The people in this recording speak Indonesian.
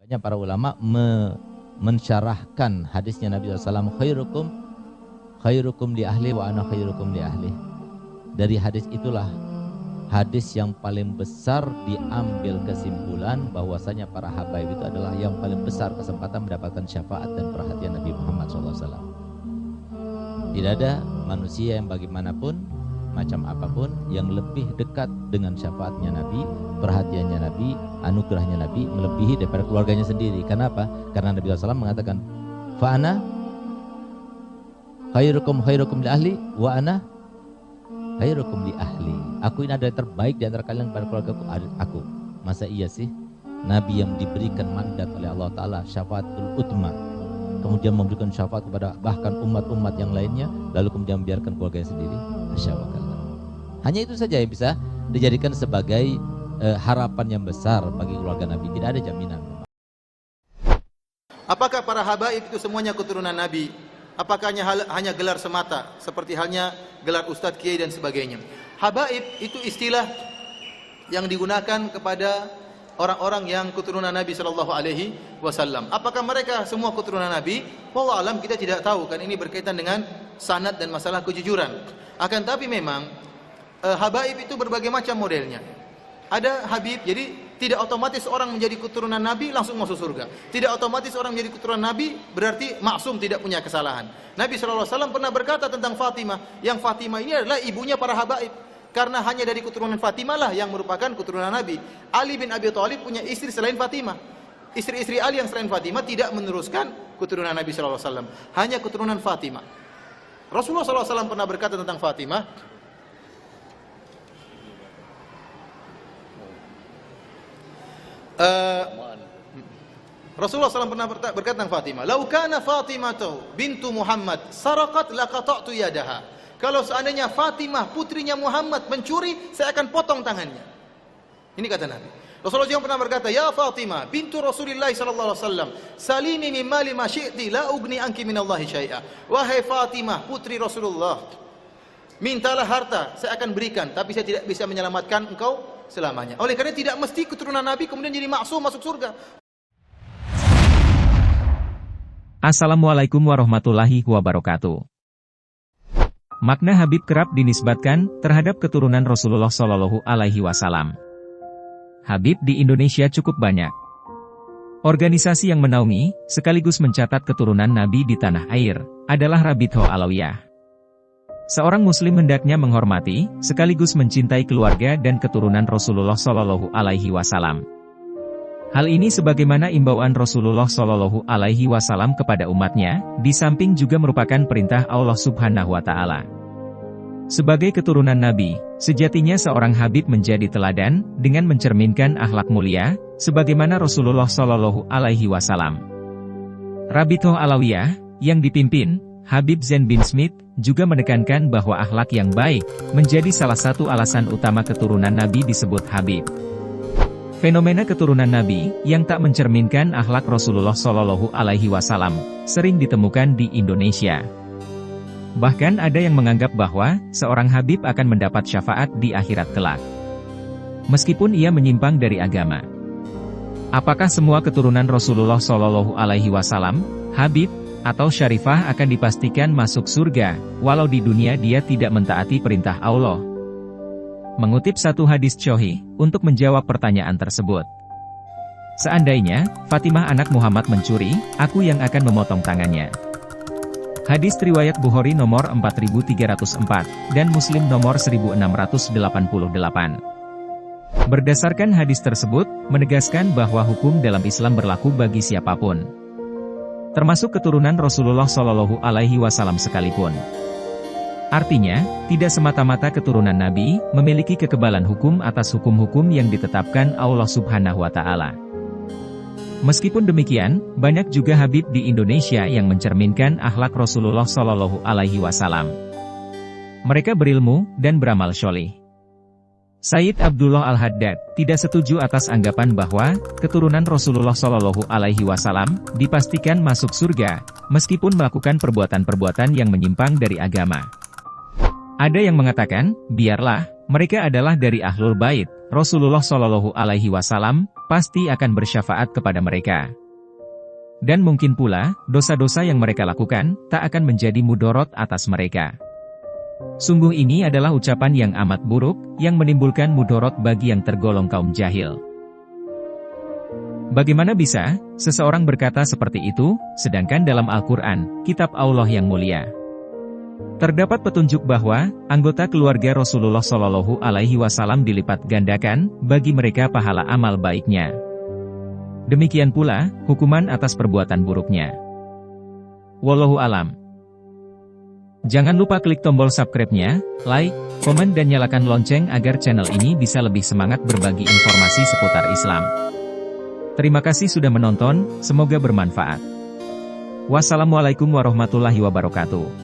Banyak para ulama mensyarahkan hadisnya Nabi SAW, khairukum li ahli wa ana khairukum li ahli. Dari hadis itulah hadis yang paling besar diambil kesimpulan bahwasanya para habaib itu adalah yang paling besar kesempatan mendapatkan syafaat dan perhatian Nabi Muhammad SAW. Tidak ada manusia yang bagaimanapun, macam apapun, yang lebih dekat dengan syafaatnya Nabi, perhatiannya Nabi, anugerahnya Nabi, melebihi daripada keluarganya sendiri. Kenapa? Karena Nabi SAW mengatakan, fa'ana khairukum li ahli wa ana khairukum li ahli. Aku ini adalah terbaik di antara kalian pada keluarga aku. Masa iya sih Nabi yang diberikan mandat oleh Allah Ta'ala syafaatul utma, kemudian memberikan syafaat kepada bahkan umat-umat yang lainnya, lalu kemudian membiarkan keluarganya sendiri? Masya Allah. Hanya itu saja yang bisa dijadikan sebagai harapan yang besar bagi keluarga Nabi. Tidak ada jaminan. Apakah para habaib itu semuanya keturunan Nabi? Apakah hanya gelar semata, seperti halnya gelar ustadz, kiai dan sebagainya? Habaib itu istilah yang digunakan kepada orang-orang yang keturunan Nabi Shallallahu Alaihi Wasallam. Apakah mereka semua keturunan Nabi? Wallahu alam, kita tidak tahu, kan ini berkaitan dengan sanad dan masalah kejujuran. Akan tapi memang habaib itu berbagai macam modelnya. Ada habib, jadi tidak otomatis orang menjadi keturunan Nabi langsung masuk surga. Tidak otomatis orang menjadi keturunan Nabi berarti maksum, tidak punya kesalahan. Nabi SAW pernah berkata tentang Fatimah, yang Fatimah ini adalah ibunya para habaib, karena hanya dari keturunan Fatimah lah yang merupakan keturunan Nabi. Ali bin Abi Thalib punya istri selain Fatimah. Istri-istri Ali yang selain Fatimah tidak meneruskan keturunan Nabi SAW, hanya keturunan Fatimah. Rasulullah SAW pernah berkata tentang Fatimah, Rasulullah SAW pernah berkata tentang Fatimah, "Lau kana Fatimah bintu Muhammad saraqat laqata'tu yadaha." Kalau seandainya Fatimah putrinya Muhammad mencuri, saya akan potong tangannya. Ini kata Nabi. Rasulullah juga pernah berkata, "Ya Fatimah bintu Rasulillah sallallahu alaihi wasallam, salini min mali ma syi'ti la ugni anki minallahi syai'a." Wahai Fatimah putri Rasulullah, mintalah harta, saya akan berikan, tapi saya tidak bisa menyelamatkan engkau selamanya. Oleh karena tidak mesti keturunan Nabi kemudian jadi maksum masuk surga. Assalamualaikum warahmatullahi wabarakatuh. Makna Habib kerap dinisbatkan terhadap keturunan Rasulullah Shallallahu Alaihi Wasallam. Habib di Indonesia cukup banyak. Organisasi yang menaungi, sekaligus mencatat keturunan Nabi di tanah air, adalah Rabithah Alawiyah. Seorang Muslim hendaknya menghormati, sekaligus mencintai keluarga dan keturunan Rasulullah Shallallahu Alaihi Wasallam. Hal ini sebagaimana imbauan Rasulullah Shallallahu Alaihi Wasallam kepada umatnya, di samping juga merupakan perintah Allah Subhanahu Wa Taala. Sebagai keturunan Nabi, sejatinya seorang Habib menjadi teladan dengan mencerminkan akhlak mulia, sebagaimana Rasulullah Shallallahu Alaihi Wasallam. Rabithah Alawiyah yang dipimpin Habib Zain bin Smith juga menekankan bahwa akhlak yang baik menjadi salah satu alasan utama keturunan Nabi disebut Habib. Fenomena keturunan Nabi yang tak mencerminkan akhlak Rasulullah Shallallahu Alaihi Wasallam sering ditemukan di Indonesia. Bahkan ada yang menganggap bahwa seorang Habib akan mendapat syafaat di akhirat kelak, meskipun ia menyimpang dari agama. Apakah semua keturunan Rasulullah Shallallahu Alaihi Wasallam, Habib atau Syarifah akan dipastikan masuk surga, walau di dunia dia tidak mentaati perintah Allah? Mengutip satu hadis Sahih, untuk menjawab pertanyaan tersebut. Seandainya, Fatimah anak Muhammad mencuri, aku yang akan memotong tangannya. Hadis riwayat Bukhari nomor 4304, dan Muslim nomor 1688. Berdasarkan hadis tersebut, menegaskan bahwa hukum dalam Islam berlaku bagi siapapun, termasuk keturunan Rasulullah Shallallahu Alaihi Wasallam sekalipun. Artinya, tidak semata-mata keturunan Nabi memiliki kekebalan hukum atas hukum-hukum yang ditetapkan Allah Subhanahu Wa Taala. Meskipun demikian, banyak juga Habib di Indonesia yang mencerminkan akhlak Rasulullah Shallallahu Alaihi Wasallam. Mereka berilmu dan beramal sholih. Sayyid Abdullah Al-Haddad tidak setuju atas anggapan bahwa keturunan Rasulullah Shallallahu Alaihi Wasallam dipastikan masuk surga, meskipun melakukan perbuatan-perbuatan yang menyimpang dari agama. Ada yang mengatakan, biarlah, mereka adalah dari Ahlul Bait, Rasulullah Shallallahu Alaihi Wasallam pasti akan bersyafaat kepada mereka. Dan mungkin pula, dosa-dosa yang mereka lakukan tak akan menjadi mudorot atas mereka. Sungguh ini adalah ucapan yang amat buruk, yang menimbulkan mudorot bagi yang tergolong kaum jahil. Bagaimana bisa seseorang berkata seperti itu, sedangkan dalam Al-Quran, kitab Allah yang mulia, terdapat petunjuk bahwa anggota keluarga Rasulullah Shallallahu Alaihi Wasallam dilipat gandakan bagi mereka pahala amal baiknya. Demikian pula hukuman atas perbuatan buruknya. Wallahu alam. Jangan lupa klik tombol subscribe-nya, like, komen dan nyalakan lonceng agar channel ini bisa lebih semangat berbagi informasi seputar Islam. Terima kasih sudah menonton, semoga bermanfaat. Wassalamualaikum warahmatullahi wabarakatuh.